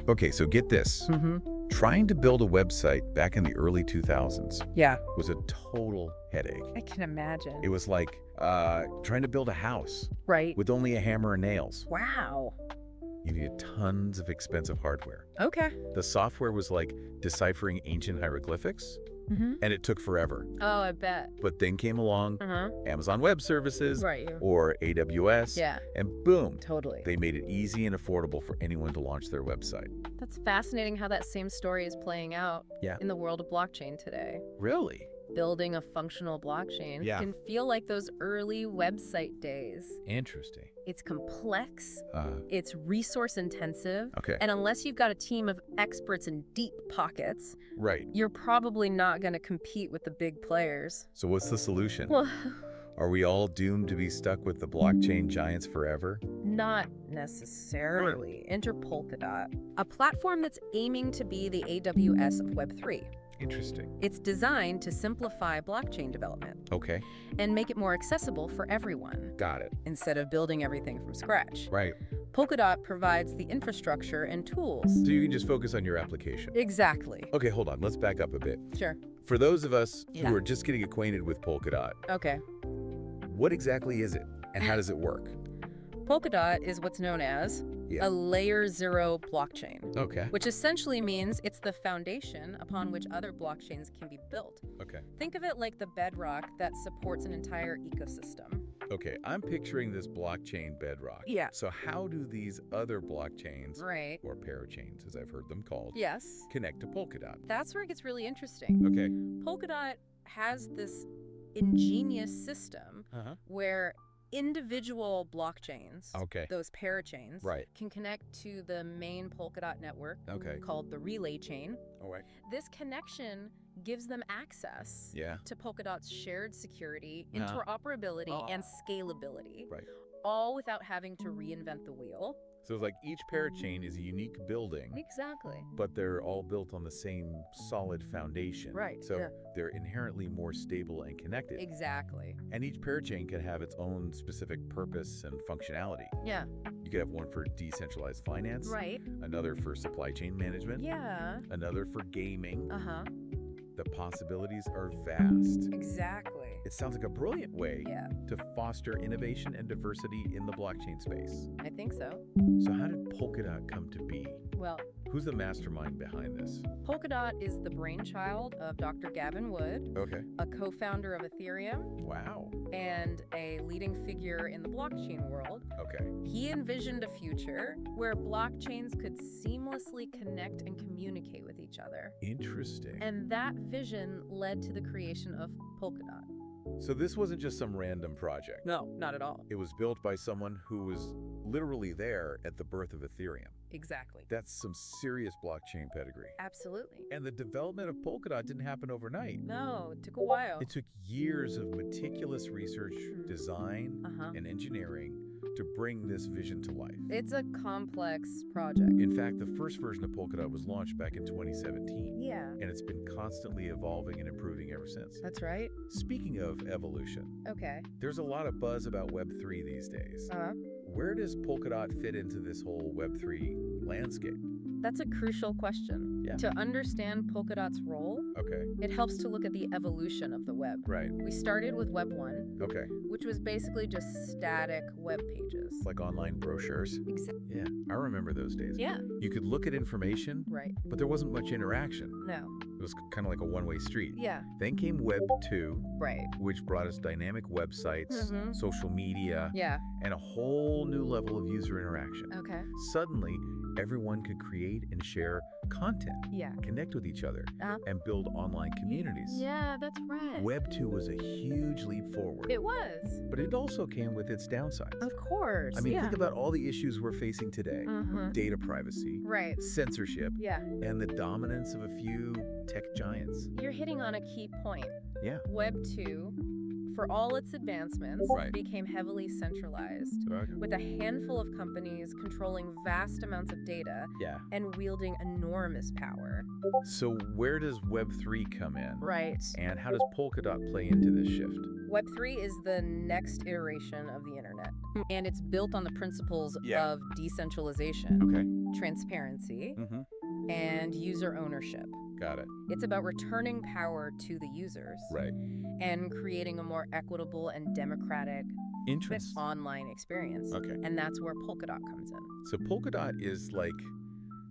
Okay, so get this. Trying to build a website back in the early 2000s was a total headache. I can imagine. It was like trying to build a house with only a hammer and nails. Wow. You needed tons of expensive hardware. Okay. The software was like deciphering ancient hieroglyphics, and it took forever. Oh, I bet. But then came along Amazon Web Services or AWS, and boom, they made it easy and affordable for anyone to launch their website. That's fascinating how that same story is playing out in the world of blockchain today. Really? Building a functional blockchain can feel like those early website days. Interesting. It's complex, it's resource intensive, Okay. and unless you've got a team of experts in deep pockets, Right. you're probably not going to compete with the big players. So what's the solution? Well, Are we all doomed to be stuck with the blockchain giants forever? not necessarily. Enter Polkadot, a platform that's aiming to be the AWS of Web3. Interesting. It's designed to simplify blockchain development Okay. and make it more accessible for everyone, Got it. instead of building everything from scratch. Right. Polkadot provides the infrastructure and tools. So you can just focus on your application. Exactly. Okay, hold on. Let's back up a bit. Sure. For those of us who are just getting acquainted with Polkadot, Okay. what exactly is it and how does it work? Polkadot is what's known as a layer 0 blockchain, Okay. which essentially means it's the foundation upon which other blockchains can be built. Okay. Think of it like the bedrock that supports an entire ecosystem. Okay, I'm picturing this blockchain bedrock. Yeah. So how do these other blockchains, Right. or parachains as I've heard them called, Yes. connect to Polkadot? That's where it gets really interesting. Okay. Polkadot has this ingenious system where individual blockchains, those parachains, can connect to the main Polkadot network called the relay chain. All right. This connection gives them access to Polkadot's shared security, interoperability, and scalability, all without having to reinvent the wheel. So it's like each parachain is a unique building. Exactly. But they're all built on the same solid foundation. Right. So they're inherently more stable and connected. Exactly. And each parachain can have its own specific purpose and functionality. Yeah. You could have one for decentralized finance. Right. Another for supply chain management. Yeah. Another for gaming. The possibilities are vast. Exactly. It sounds like a brilliant way to foster innovation and diversity in the blockchain space. I think so. So how did Polkadot come to be? Well, who's the mastermind behind this? Polkadot is the brainchild of Dr. Gavin Wood, a co-founder of Ethereum. Wow. And a leading figure in the blockchain world. Okay. He envisioned a future where blockchains could seamlessly connect and communicate with each other. Interesting. And that vision led to the creation of Polkadot. So this wasn't just some random project. No, not at all. It was built by someone who was literally there at the birth of Ethereum. Exactly. That's some serious blockchain pedigree. Absolutely. And the development of Polkadot didn't happen overnight. No, it took a while. It took years of meticulous research, design, and engineering to bring this vision to life. It's a complex project. In fact, the first version of Polkadot was launched back in 2017. Yeah. And it's been constantly evolving and improving ever since. That's right. Speaking of evolution, there's a lot of buzz about Web3 these days. Where does Polkadot fit into this whole Web3 landscape? That's a crucial question. To understand Polkadot's role, it helps to look at the evolution of the web. Right. We started with Web 1, which was basically just static web pages. Like online brochures? Exactly. Yeah, I remember those days. Yeah. You could look at information, but there wasn't much interaction. No. It was kind of like a one-way street. Yeah. Then came Web 2, right, which brought us dynamic websites, social media, and a whole new level of user interaction. Okay. Suddenly, everyone could create and share content, connect with each other, and build online communities. Yeah, that's right. Web 2 was a huge leap forward. It was. But it also came with its downsides. Of course. I mean, think about all the issues we're facing today. Data privacy, censorship, and the dominance of a few tech giants. You're hitting on a key point. Yeah. Web 2, for all its advancements, became heavily centralized, with a handful of companies controlling vast amounts of data and wielding enormous power. So where does Web 3 come in? Right. And how does Polkadot play into this shift? Web 3 is the next iteration of the internet, and it's built on the principles of decentralization, transparency, and user ownership. Got it. It's about returning power to the users and creating a more equitable and democratic online experience. And that's where Polkadot comes in. So Polkadot is like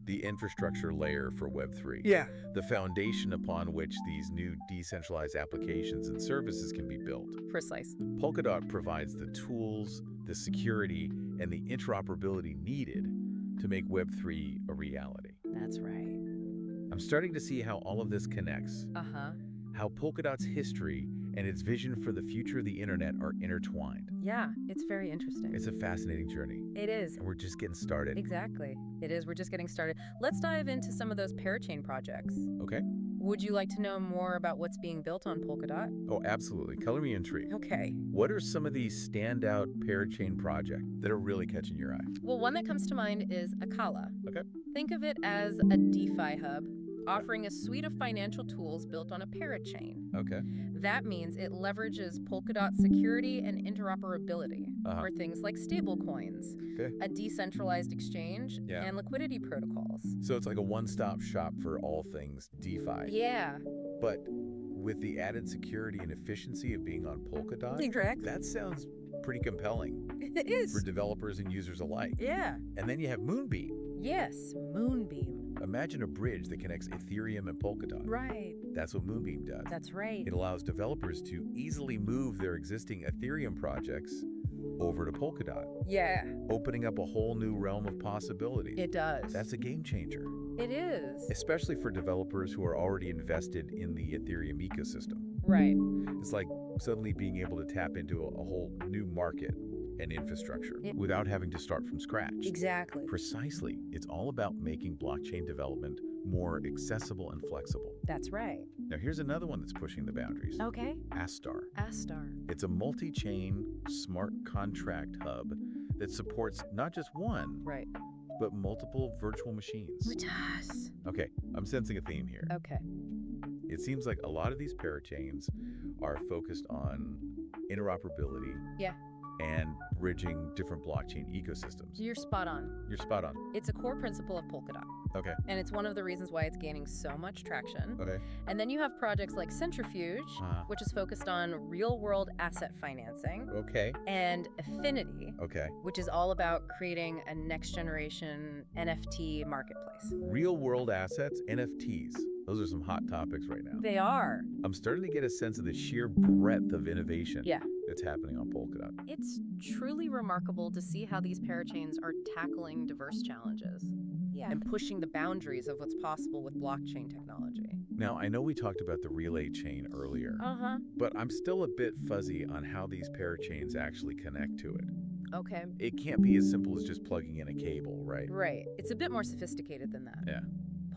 the infrastructure layer for Web 3. Yeah. The foundation upon which these new decentralized applications and services can be built. Precise. Polkadot provides the tools, the security, and the interoperability needed to make Web 3 a reality. That's right. I'm starting to see how all of this connects. How Polkadot's history and its vision for the future of the internet are intertwined. Yeah, it's very interesting. It's a fascinating journey. It is. And we're just getting started. Exactly. It is. We're just getting started. Let's dive into some of those parachain projects. Okay. Would you like to know more about what's being built on Polkadot? Oh, absolutely. Color me intrigued. Okay. What are some of these standout parachain projects that are really catching your eye? Well, one that comes to mind is Akala. Okay. Think of it as a DeFi hub, offering a suite of financial tools built on a parachain. Okay. That means it leverages Polkadot security and interoperability for things like stablecoins, a decentralized exchange, and liquidity protocols. So it's like a one-stop shop for all things DeFi. Yeah. But with the added security and efficiency of being on Polkadot, correct. That sounds pretty compelling. It is. For developers and users alike. Yeah. And then you have Moonbeam. Yes, Moonbeam. Imagine a bridge that connects Ethereum and Polkadot. Right. That's what Moonbeam does. That's right. It allows developers to easily move their existing Ethereum projects over to Polkadot. Yeah. Opening up a whole new realm of possibilities. It does. That's a game changer. It is. Especially for developers who are already invested in the Ethereum ecosystem. Right. It's like suddenly being able to tap into a whole new market and infrastructure without having to start from scratch. Exactly. Precisely. It's all about making blockchain development more accessible and flexible. That's right. Now here's another one that's pushing the boundaries. Okay. Astar. Astar. It's a multi-chain smart contract hub that supports not just one, but multiple virtual machines. It does. Okay, I'm sensing a theme here. Okay. It seems like a lot of these parachains are focused on interoperability. Yeah. And bridging different blockchain ecosystems. You're spot on. You're spot on. It's a core principle of Polkadot. Okay. And it's one of the reasons why it's gaining so much traction. Okay. And then you have projects like Centrifuge, which is focused on real-world asset financing. Okay. And Affinity, which is all about creating a next-generation NFT marketplace. Real-world assets, NFTs. Those are some hot topics right now. They are. I'm starting to get a sense of the sheer breadth of innovation that's happening on Polkadot. It's truly remarkable to see how these parachains are tackling diverse challenges and pushing the boundaries of what's possible with blockchain technology. Now, I know we talked about the relay chain earlier, but I'm still a bit fuzzy on how these parachains actually connect to it. Okay. It can't be as simple as just plugging in a cable, right? Right. It's a bit more sophisticated than that. Yeah.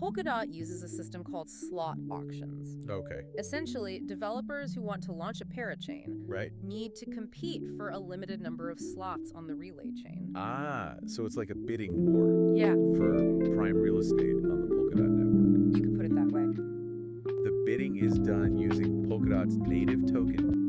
Polkadot uses a system called slot auctions. Okay. Essentially, developers who want to launch a parachain need to compete for a limited number of slots on the relay chain. Ah, so it's like a bidding war. Yeah. For prime real estate on the Polkadot network. You could put it that way. The bidding is done using Polkadot's native token.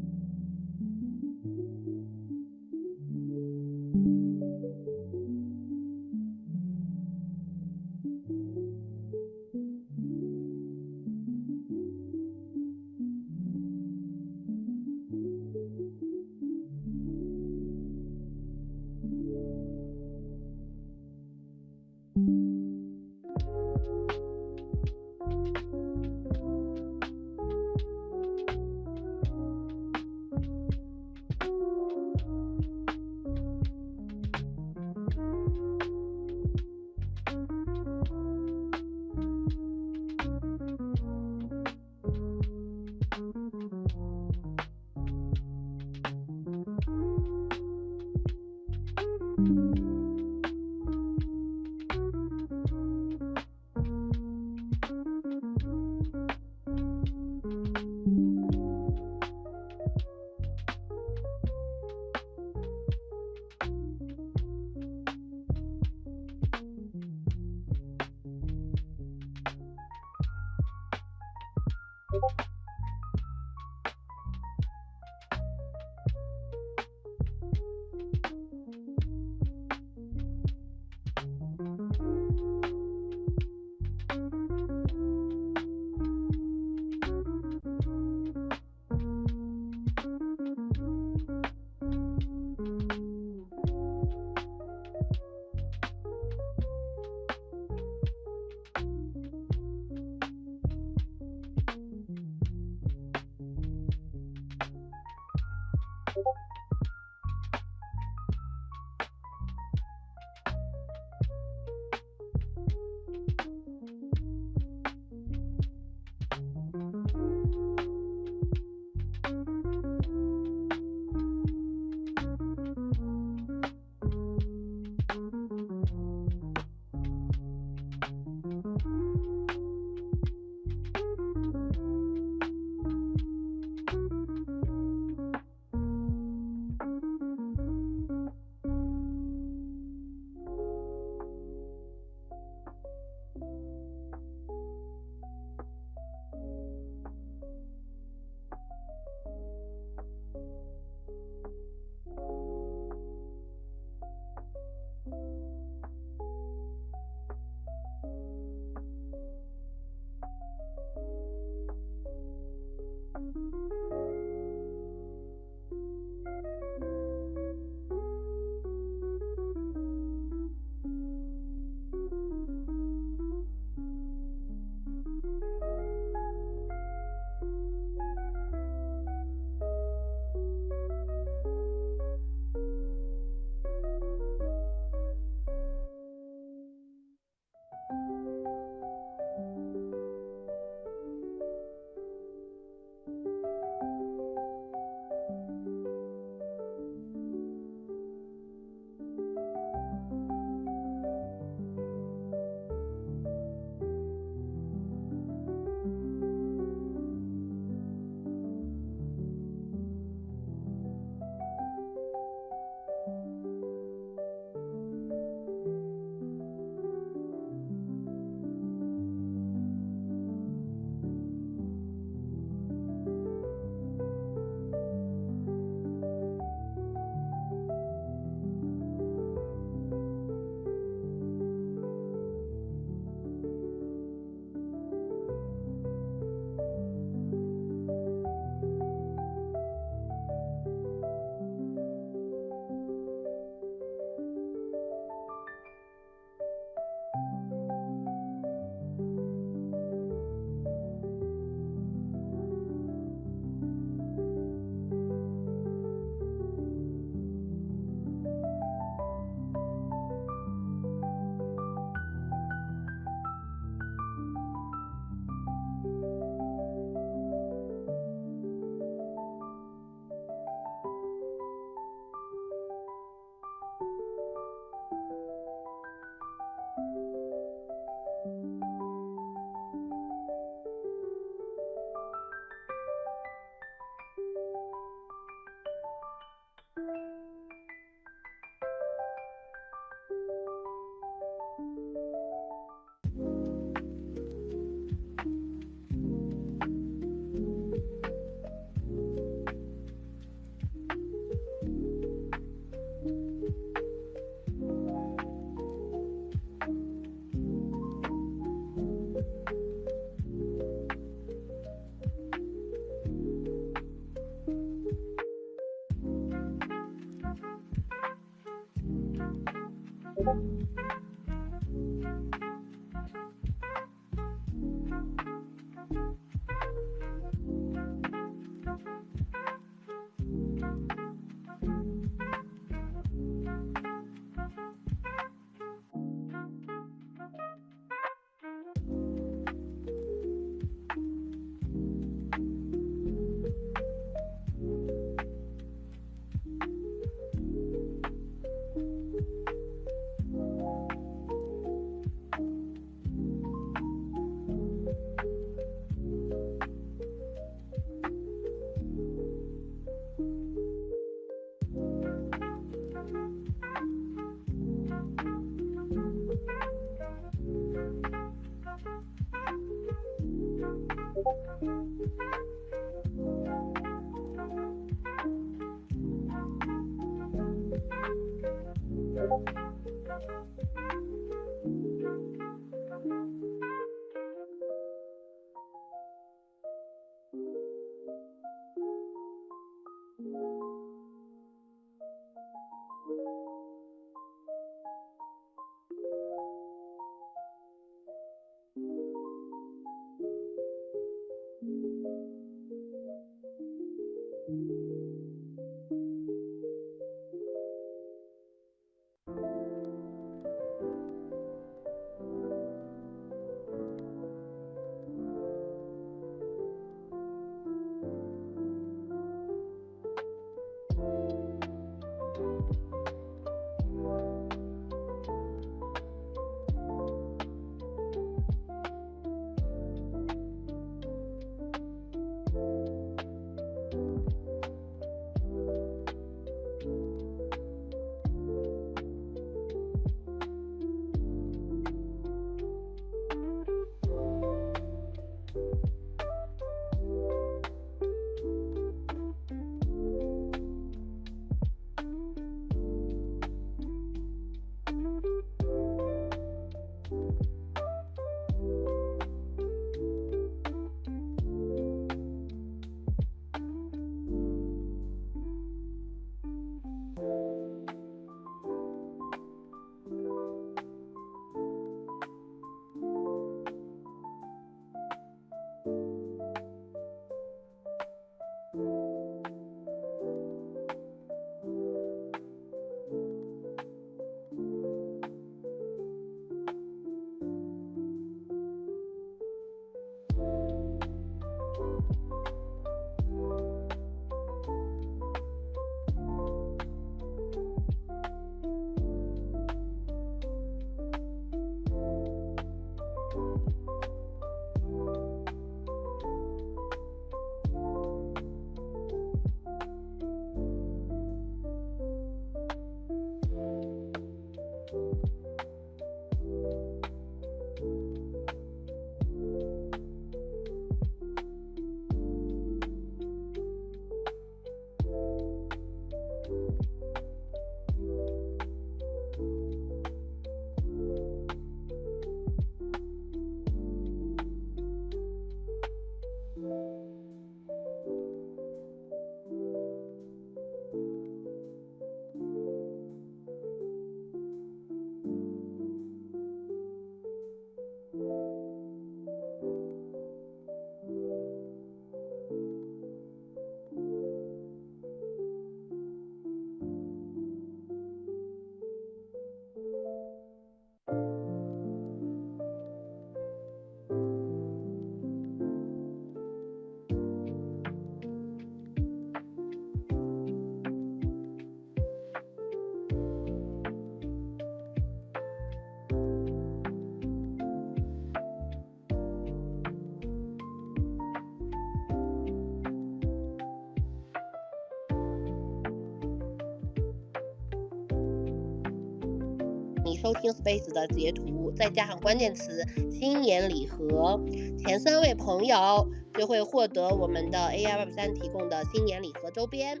你收听 Space 的截图，再加上关键词新年礼盒，前3位朋友就会获得我们的 AI Web3 提供的新年礼盒周边，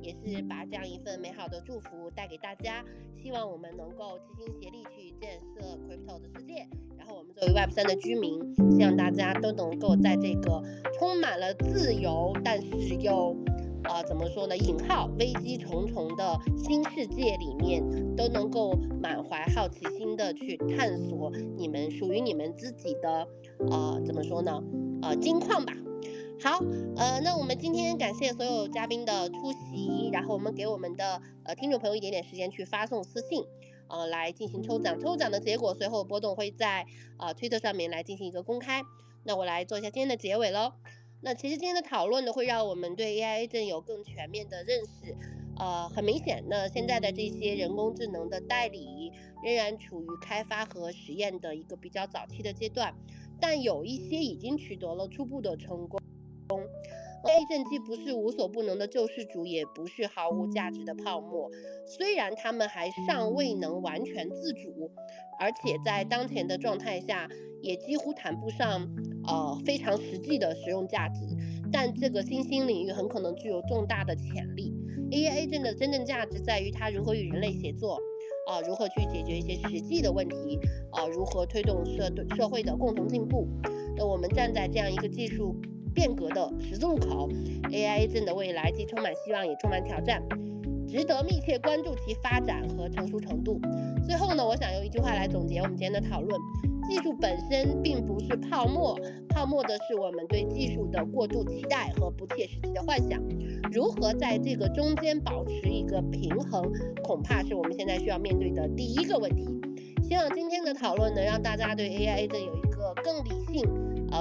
也是把这样一份美好的祝福带给大家。希望我们能够齐心协力去建设 Crypto 的世界，然后我们作为 Web3 的居民，希望大家都能够在这个充满了自由但是又怎么说呢，引号危机重重的新世界里面，都能够满怀好奇心的去探索你们属于你们自己的怎么说呢金矿吧。好，那我们今天感谢所有嘉宾的出席，然后我们给我们的听众朋友一点点时间去发送私信，来进行抽奖。抽奖的结果随后波动会在推特上面来进行一个公开。那我来做一下今天的结尾咯。那其实今天的讨论呢，会让我们对 AI 正有更全面的认识。很明显，那现在的这些人工智能的代理仍然处于开发和实验的一个比较早期的阶段，但有一些已经取得了初步的成功。AI 正既不是无所不能的救世主，也不是毫无价值的泡沫。虽然他们还尚未能完全自主，而且在当前的状态下，也几乎谈不上非常实际的实用价值，但这个新兴领域很可能具有重大的潜力。AI agent 的真正价值在于它如何与人类协作，如何去解决一些实际的问题，如何推动社会的共同进步。那我们站在这样一个技术变革的十字路口， AI agent 的未来既充满希望也充满挑战，值得密切关注其发展和成熟程度。最后呢，我想用一句话来总结我们今天的讨论：技术本身并不是泡沫，泡沫的是我们对技术的过度期待和不切实际的幻想。如何在这个中间保持一个平衡，恐怕是我们现在需要面对的第一个问题。希望今天的讨论呢，让大家对 AI 的有一个更理性、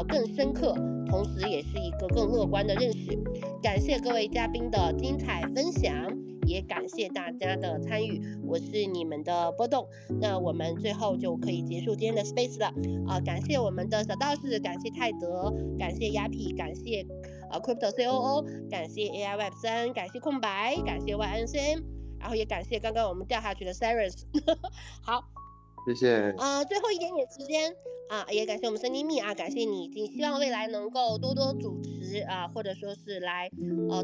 更深刻，同时也是一个更乐观的认识。感谢各位嘉宾的精彩分享，也感谢大家的参与。我是你们的波动，那我们最后就可以结束今天的 Space 了。感谢我们的小道士，感谢泰德，感谢亚皮，感谢Crypto COO， 感谢 AI Web 3，感谢空白，感谢 YNCN， 然后也感谢刚刚我们掉下去的 Cyrus 好，谢谢。最后一点点时间也感谢我们森尼密感谢你，希望未来能够多多主持或者说是来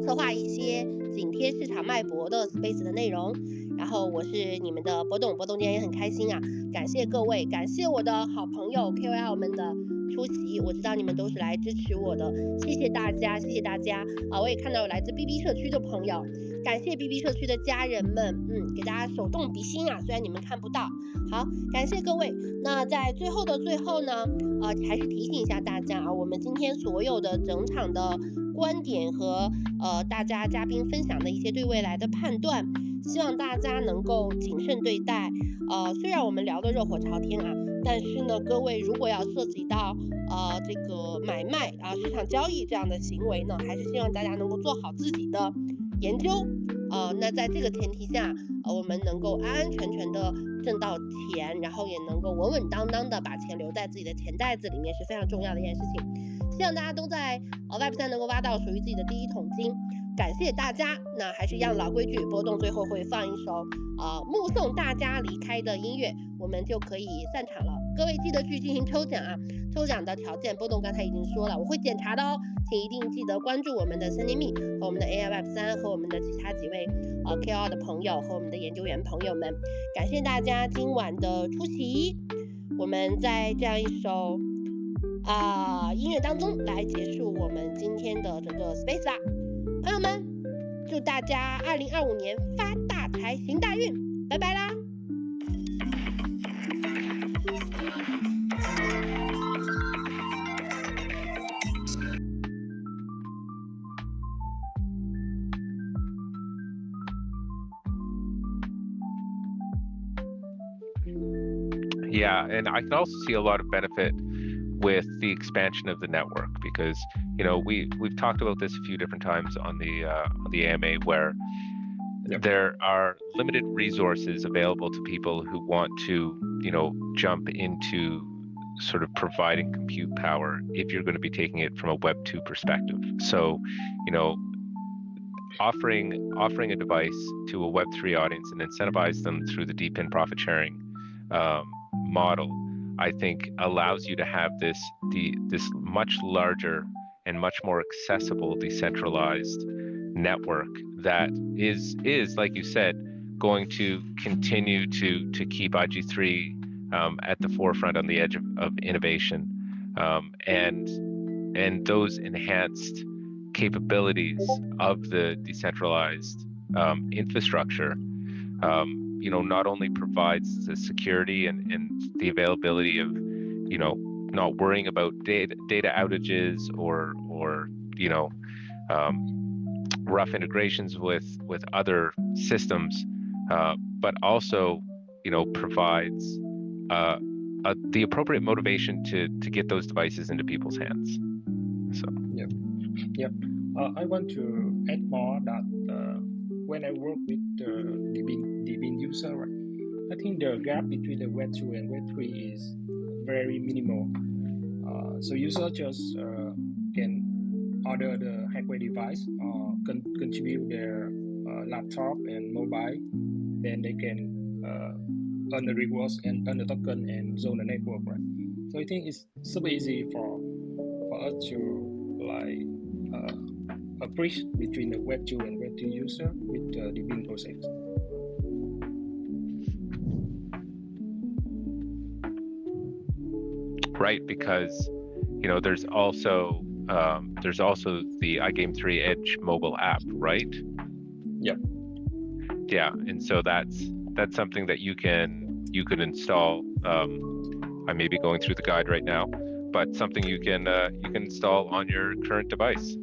策划一些紧贴市场脉搏的 Space 的内容。然后我是你们的波动今天也很开心感谢各位，感谢我的好朋友 KOL 们的出席，我知道你们都是来支持我的，谢谢大家，谢谢大家我也看到有来自 BB 社区的朋友，感谢 BB 社区的家人们，给大家手动比心虽然你们看不到。好，感谢各位。那在最后的最后呢，还是提醒一下大家我们今天所有的整场的观点和大家嘉宾分享的一些对未来的判断，希望大家能够谨慎对待。虽然我们聊得热火朝天但是呢，各位如果要涉及到这个买卖市场交易这样的行为呢，还是希望大家能够做好自己的研究。那在这个前提下，我们能够安安全全的挣到钱，然后也能够稳稳当当的把钱留在自己的钱袋子里面，是非常重要的一件事情。希望大家都在Web 3能够挖到属于自己的第一桶金。感谢大家。那还是一样老规矩，波动最后会放一首目送大家离开的音乐，我们就可以散场了。各位记得去进行抽奖抽奖的条件波动刚才已经说了，我会检查的请一定记得关注我们的森林密和我们的 AI Web 3和我们的其他几位KOL 的朋友和我们的研究员朋友们。感谢大家今晚的出席，我们在这样一首音乐当中来结束我们今天的这个 Space 朋友们，祝大家2025年发大财行大运，拜拜啦。Yeah, and I can also see a lot of benefit with the expansion of the network because we've talked about this a few different times on the AMA where there are limited resources available to people who want to jump into sort of providing compute power if you're going to be taking it from a Web 2 perspective. So offering a device to a Web 3 audience and incentivize them through the deep in profit sharing model, I think allows you to have this much larger and much more accessible decentralized network that is like you said going to continue to keep IG3 at the forefront on the edge of innovation, and those enhanced capabilities of the decentralized infrastructure not only provides the security and the availability of not worrying about data outages or rough integrations with other systems, but also provides the appropriate motivation to get those devices into people's hands. So yep. I want to add more that when I work with the Deepin user, right, I think the gap between the Web 2 and Web 3 is very minimal. So users just can order the hardware device or contribute their laptop and mobile. Then they can earn the rewards and earn the token and zone the network, right? So I think it's super easy for for us to like a bridge between the Web 2 and Web 3 user with the debugging process. Right, because there's also the iGame3 Edge mobile app, right? Yep. Yeah, and so that's something that you can install. I may be going through the guide right now, but something you can install on your current device.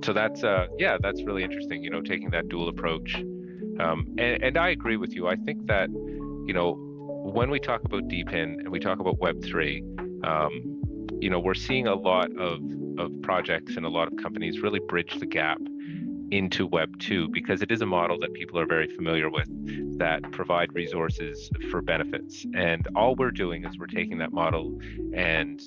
So that's really interesting. Taking that dual approach, and I agree with you. I think that when we talk about DePIN and we talk about Web3, we're seeing a lot of projects and a lot of companies really bridge the gap into Web 2 because it is a model that people are very familiar with that provide resources for benefits. And all we're doing is we're taking that model and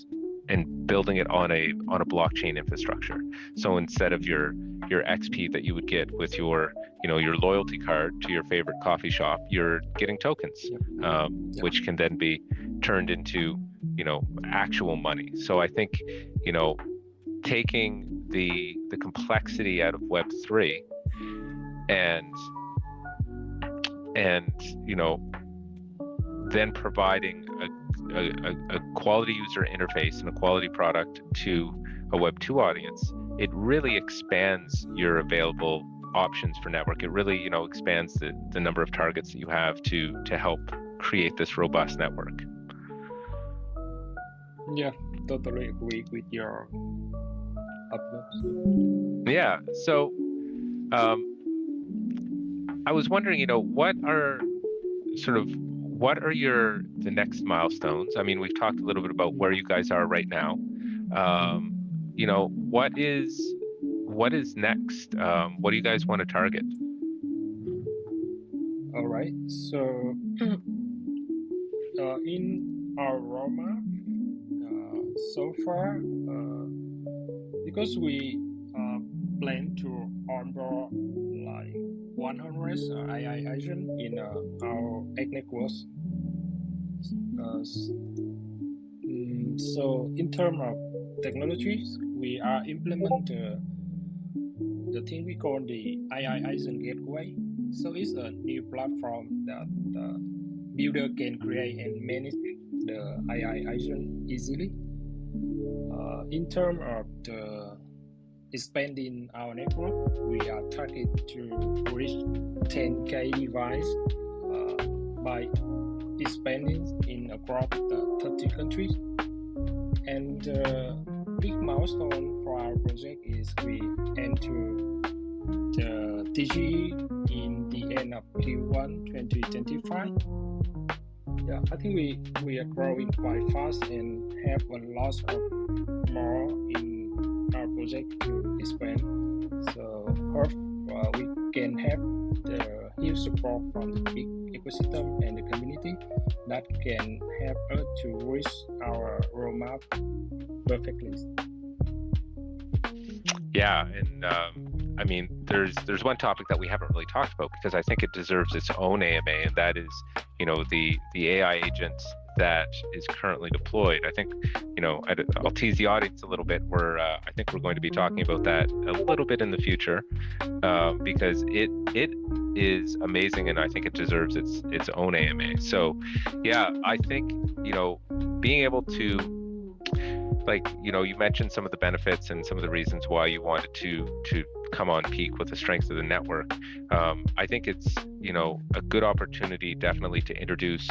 building it on a blockchain infrastructure. So instead of your XP that you would get with your loyalty card to your favorite coffee shop, you're getting tokens, which can then be turned into actual money. So I think taking the complexity out of Web3 and then providing a quality user interface and a quality product to a Web 2 audience, it really expands your available options for network. It really expands the number of targets that you have to help create this robust network. Yeah, totally agree with your approach. Yeah, so I was wondering, what are the next milestones? I mean, we've talked a little bit about where you guys are right now. What is next? What do you guys want to target? All right, so in our roadmap, so far, because we plan to onboard like 100 AI agents in our network. So in terms of technologies, we are implementing the thing we call the AI agent gateway. So it's a new platform that the builder can create and manage the AI agent easily. In terms of the expanding our network, we are targeted to reach 10K devices by expanding in across 30 countries. And the big milestone for our project is we enter the TGE in the end of Q1 2025. Yeah, I think we are growing quite fast and have a lot of more in our project to expand. So hope we can have the huge support from the big ecosystem and the community that can help us to reach our roadmap perfectly. Yeah, and I mean, there's one topic that we haven't really talked about because I think it deserves its own AMA, and that is, the AI agent that is currently deployed. I think, I'll tease the audience a little bit. I think we're going to be talking about that a little bit in the future because it is amazing, and I think it deserves its own AMA. So, yeah, I think being able to, you mentioned some of the benefits and some of the reasons why you wanted to come on peak with the strength of the network. I think it's a good opportunity definitely to introduce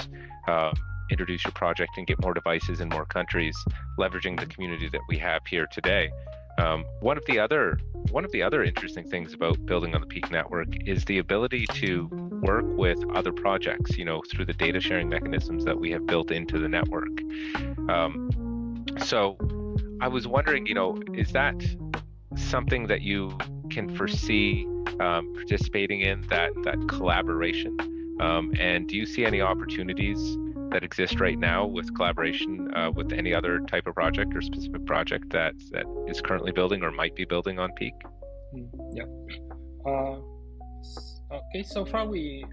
your project and get more devices in more countries, leveraging the community that we have here today. One of the other interesting things about building on the Peak network is the ability to work with other projects, through the data sharing mechanisms that we have built into the network. So I was wondering, is that something that you can foresee participating in, that collaboration? And do you see any opportunities that exist right now with collaboration with any other type of project or specific project that is currently building or might be building on Peak? Yeah. Okay, so far we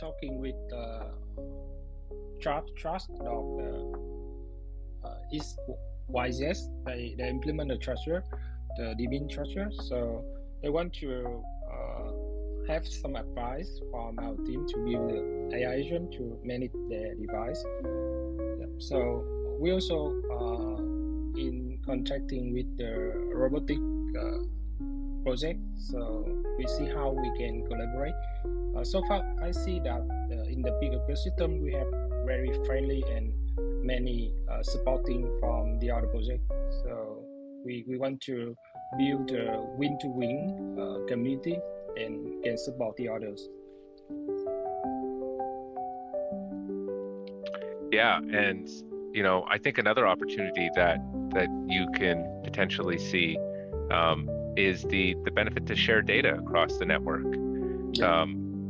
talking with Trust.ee is wisest. They implement the treasure, the DBIN treasure. So they want to have some advice from our team to build the AI agent to manage their device. Yep. So we also in contracting with the robotic project. So we see how we can collaborate. So far, I see that in the big ecosystem, we have very friendly and many supporting from the other project. So we want to build a win-to-win community and can support the others. Yeah, and I think another opportunity that you can potentially see is the benefit to share data across the network. Yeah.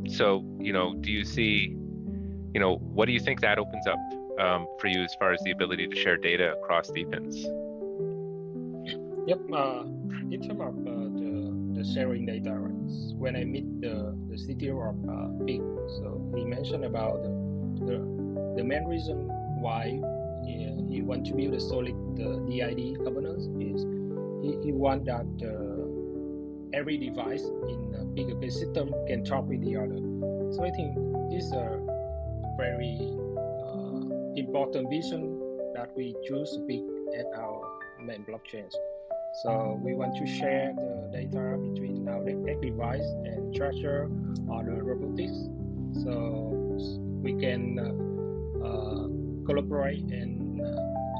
So do you see, what do you think that opens up for you as far as the ability to share data across DePINs? Yep. In terms of the sharing data, right? When I meet the CTO of Big, so he mentioned about the main reason why he want to build a solid DID governance is he want that every device in a big ecosystem can talk with the other. So I think it's a very important vision that we choose to pick at our main blockchains. So we want to share the data between our DEX device and treasure or the robotics. So we can collaborate and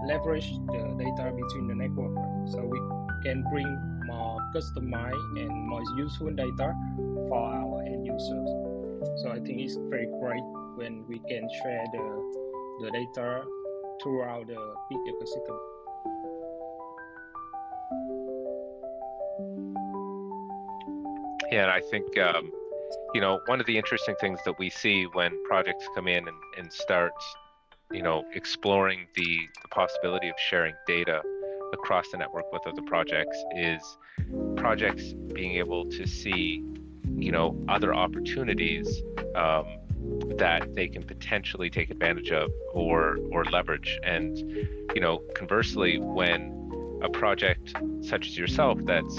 leverage the data between the network. So we can bring more customized and more useful data for our end users. So I think it's very great when we can share the data throughout the big ecosystem. Yeah, and I think one of the interesting things that we see when projects come in and start exploring the possibility of sharing data across the network with other projects is projects being able to see other opportunities that they can potentially take advantage of or leverage. And conversely, when a project such as yourself that's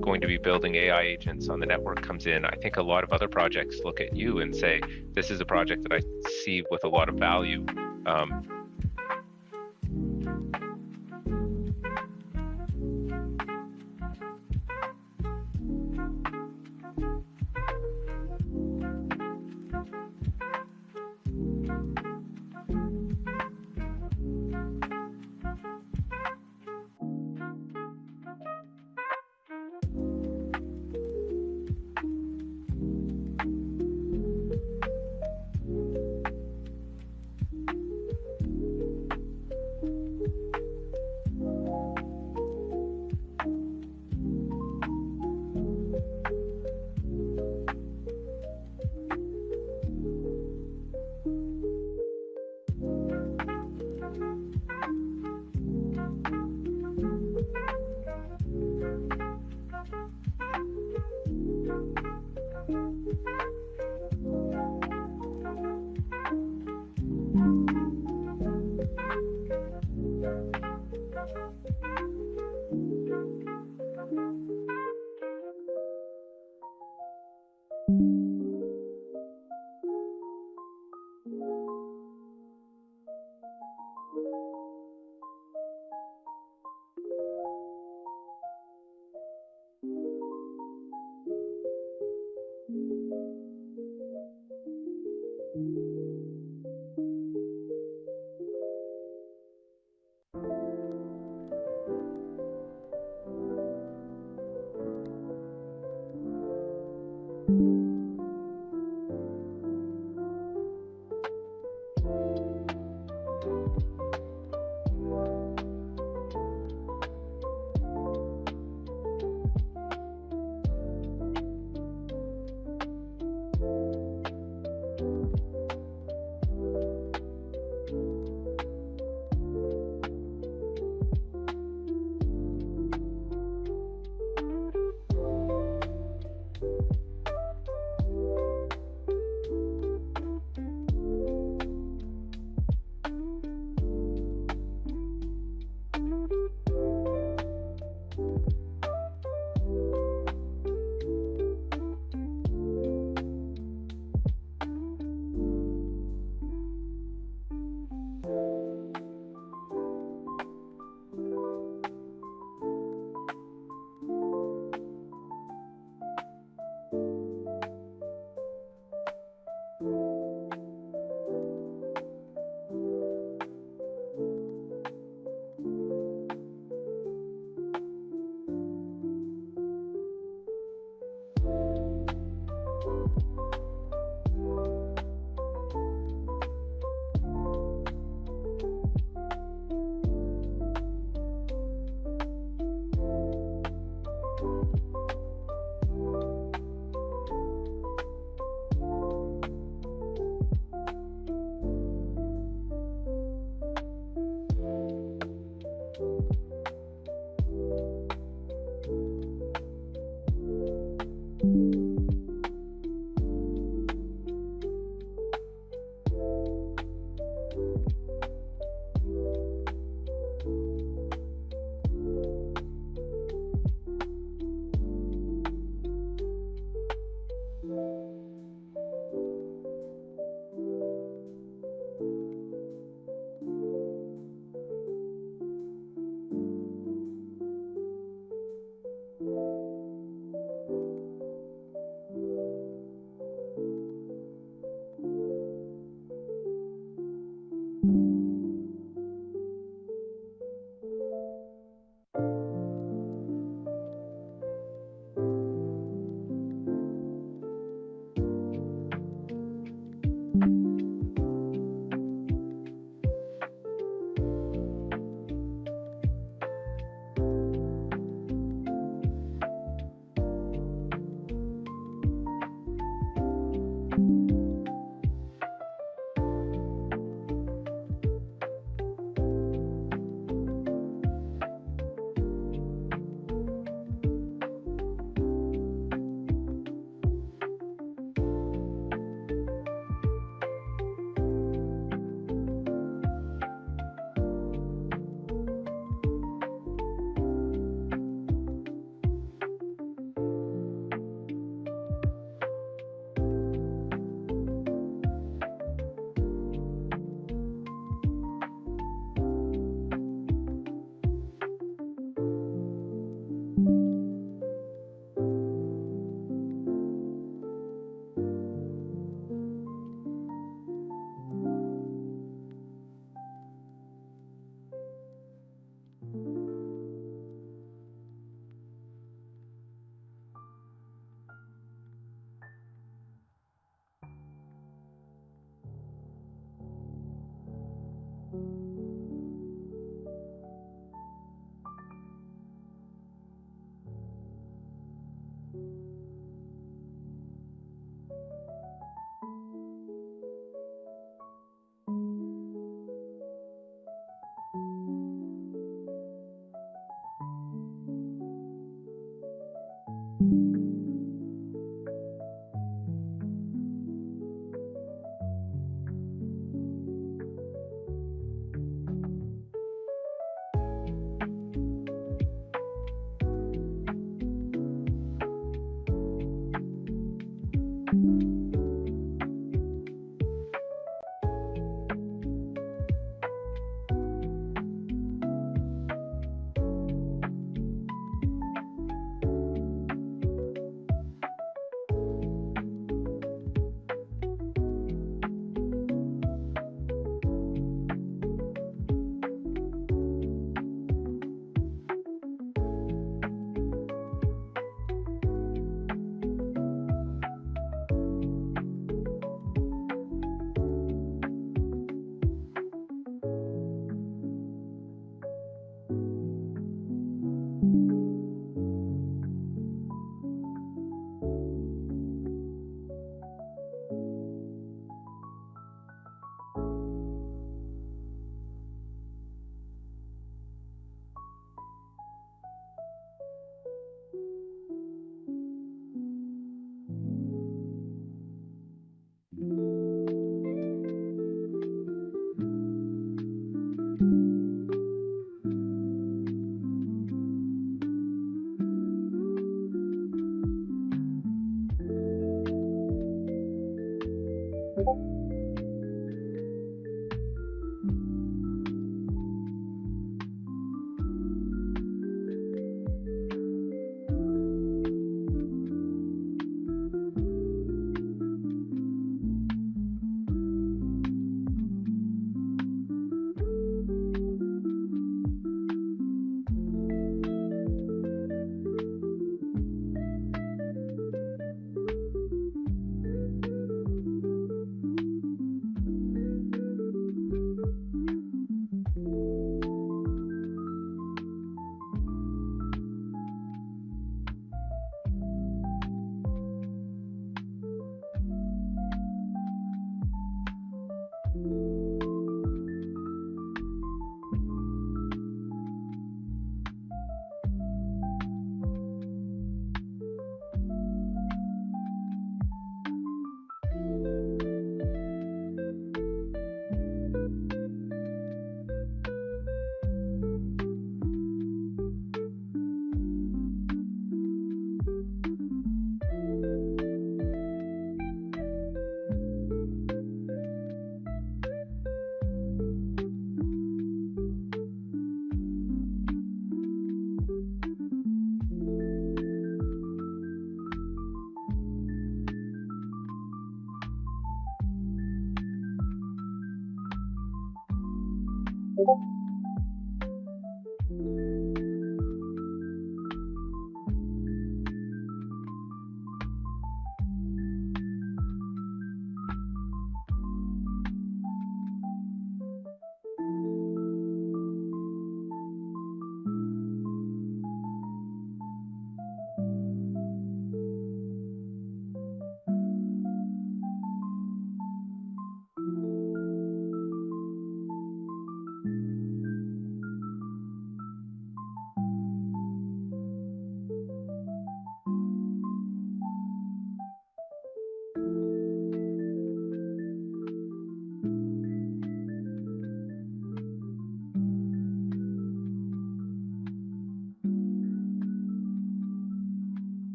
going to be building AI agents on the network comes in, I think a lot of other projects look at you and say, this is a project that I see with a lot of value.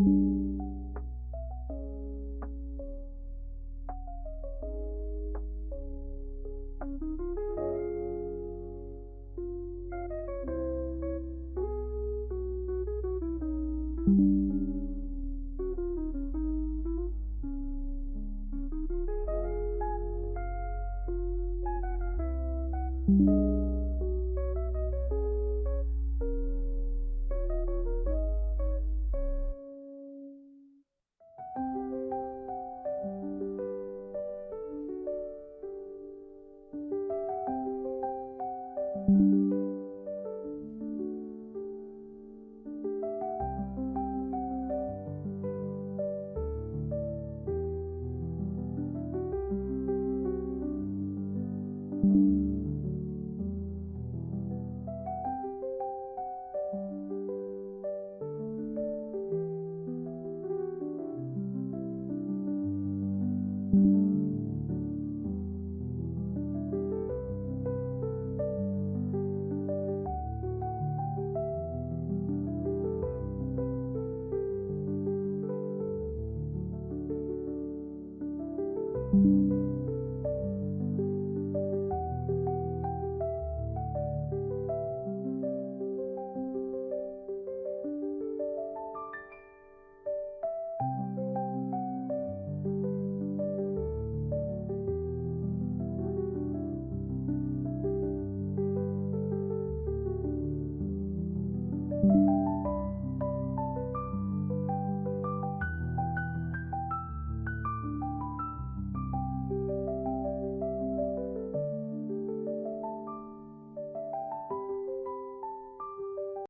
you